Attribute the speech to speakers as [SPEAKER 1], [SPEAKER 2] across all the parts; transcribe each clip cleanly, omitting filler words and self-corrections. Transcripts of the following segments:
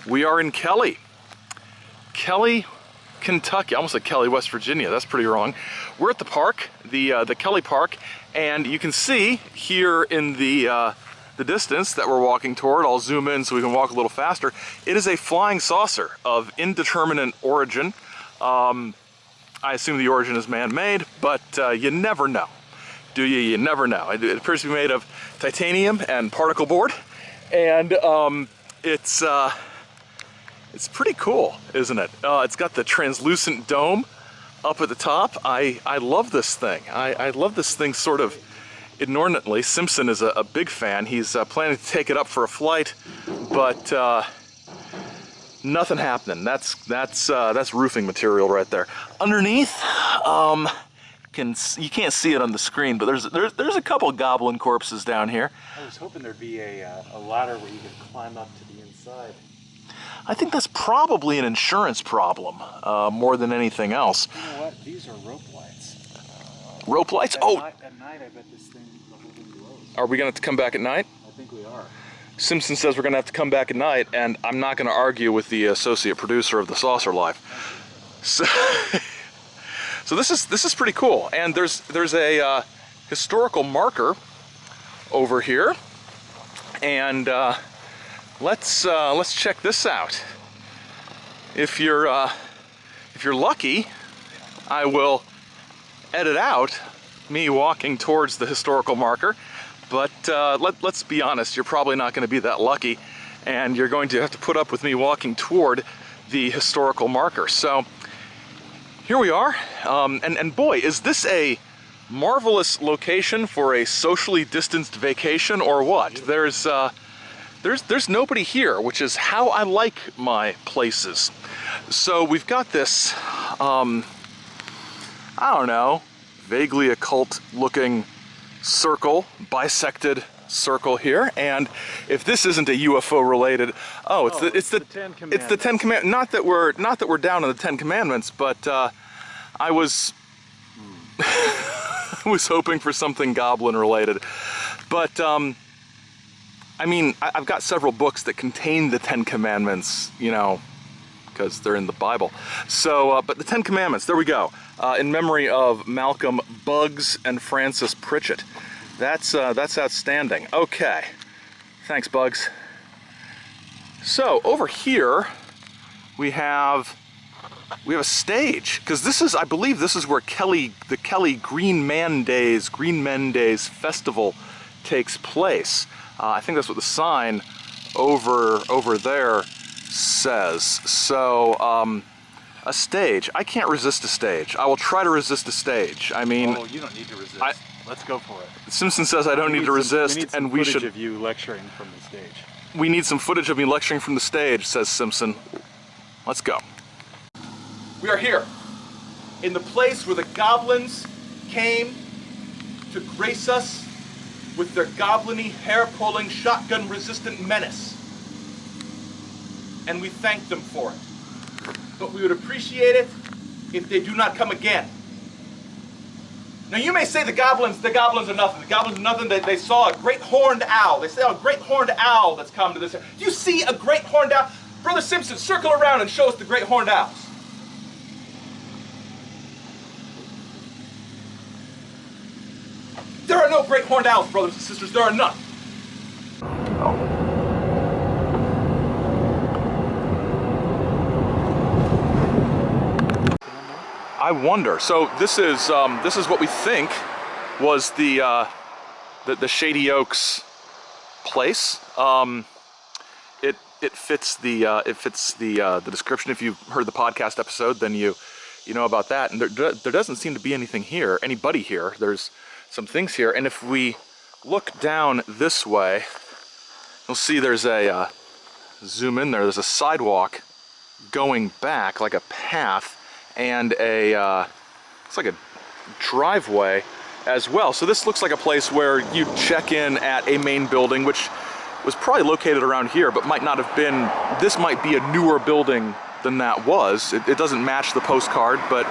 [SPEAKER 1] We are in Kelly, Kentucky. I almost said Kelly, West Virginia. That's pretty wrong. We're at the park, the Kelly Park, and you can see here in the distance that we're walking toward. I'll zoom in so we can walk a little faster. It is a flying saucer of indeterminate origin. I assume the origin is man-made, but you never know. Do you? You never know. It appears to be made of titanium and particle board, and it's pretty cool, isn't it? It's got the translucent dome up at the top. I love this thing. I love this thing sort of inordinately. Simpson is a big fan. He's planning to take it up for a flight, but nothing happening. That's roofing material right there. Underneath, you can't see it on the screen, but there's a couple goblin corpses down here.
[SPEAKER 2] I was hoping there'd be a ladder where you could climb up to the inside.
[SPEAKER 1] I think that's probably an insurance problem, more than anything else.
[SPEAKER 2] You know what? These are rope lights.
[SPEAKER 1] Rope lights?
[SPEAKER 2] At
[SPEAKER 1] Oh!
[SPEAKER 2] night, I bet this thing the whole thing glows.
[SPEAKER 1] Are we going to have to come back at night?
[SPEAKER 2] I think we are.
[SPEAKER 1] Simpson says we're going to have to come back at night, and I'm not going to argue with the associate producer of the Saucer Life. So, so this is pretty cool, and there's a historical marker over here, and let's check this out. If you're lucky, I will edit out me walking towards the historical marker, but let's be honest, you're probably not going to be that lucky, and you're going to have to put up with me walking toward the historical marker. So here we are, and boy, is this a marvelous location for a socially distanced vacation or what? There's nobody here, which is how I like my places. So we've got this, I don't know, vaguely occult looking circle, bisected circle here, and if this isn't a UFO related, it's the Ten Commandments. Not that we're down on the Ten Commandments, but I was I was hoping for something goblin related, but I mean, I've got several books that contain the Ten Commandments, you know, because they're in the Bible. So, but the Ten Commandments, there we go. In memory of Malcolm Bugs and Francis Pritchett. That's outstanding. Okay, thanks, Bugs. So over here, we have a stage, because this is, I believe, this is where the Kelly Green Men Days Festival takes place. I think that's what the sign over there says. So, a stage. I can't resist a stage. I will try to resist a stage. I mean...
[SPEAKER 2] Oh, you don't need to resist. Let's go for it.
[SPEAKER 1] Simpson says I don't need to resist, and we should...
[SPEAKER 2] We need some footage of you lecturing from the stage.
[SPEAKER 1] We need some footage of me lecturing from the stage, says Simpson. Let's go. We are here, in the place where the goblins came to grace us with their goblin-y, hair-pulling, shotgun-resistant menace. And we thank them for it. But we would appreciate it if they do not come again. Now you may say the goblins are nothing. The goblins are nothing. They saw a great horned owl. They saw a great horned owl that's come to this area. Do you see a great horned owl? Brother Simpson, circle around and show us the great horned owls. There are no great horned owls, brothers and sisters. There are none. I wonder. So this is what we think was the Shady Oaks place. It fits the description. If you've heard the podcast episode, then you know about that. And there doesn't seem to be anybody here. There's some things here, and if we look down this way, you'll see there's a zoom in there. There's a sidewalk going back, like a path, and it's like a driveway as well. So this looks like a place where you check in at a main building, which was probably located around here, but might not have been. This might be a newer building than that was. It doesn't match the postcard, but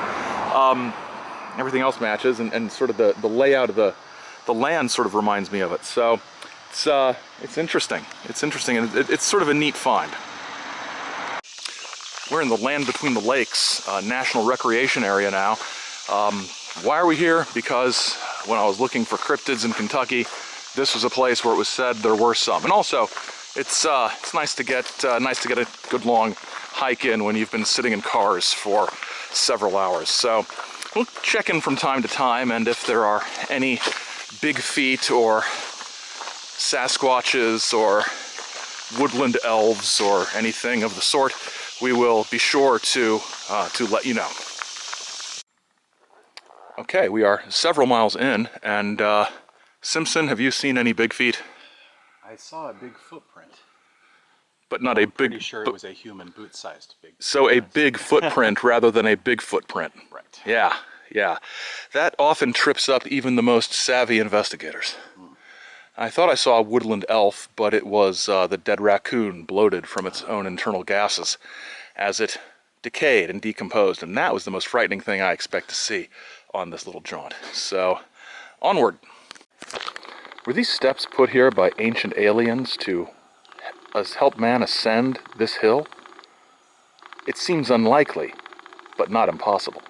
[SPEAKER 1] everything else matches, and sort of the layout of the land sort of reminds me of it. So it's interesting. It's interesting, and it's sort of a neat find. We're in the Land Between the Lakes National Recreation Area now. Why are we here? Because when I was looking for cryptids in Kentucky, this was a place where it was said there were some. And also, it's nice to get a good long hike in when you've been sitting in cars for several hours. So we'll check in from time to time, and if there are any big feet or Sasquatches or woodland elves or anything of the sort, we will be sure to let you know. Okay, we are several miles in, and Simpson, have you seen any big feet?
[SPEAKER 2] I saw a big footprint.
[SPEAKER 1] But not a big...
[SPEAKER 2] Pretty sure it was a human boot-sized big
[SPEAKER 1] So
[SPEAKER 2] footprint.
[SPEAKER 1] a big footprint rather than a big footprint.
[SPEAKER 2] Right.
[SPEAKER 1] Yeah, yeah. That often trips up even the most savvy investigators. I thought I saw a woodland elf, but it was the dead raccoon bloated from its own internal gases as it decayed and decomposed, and that was the most frightening thing I expect to see on this little jaunt. So, onward. Were these steps put here by ancient aliens to help man ascend this hill? It seems unlikely, but not impossible.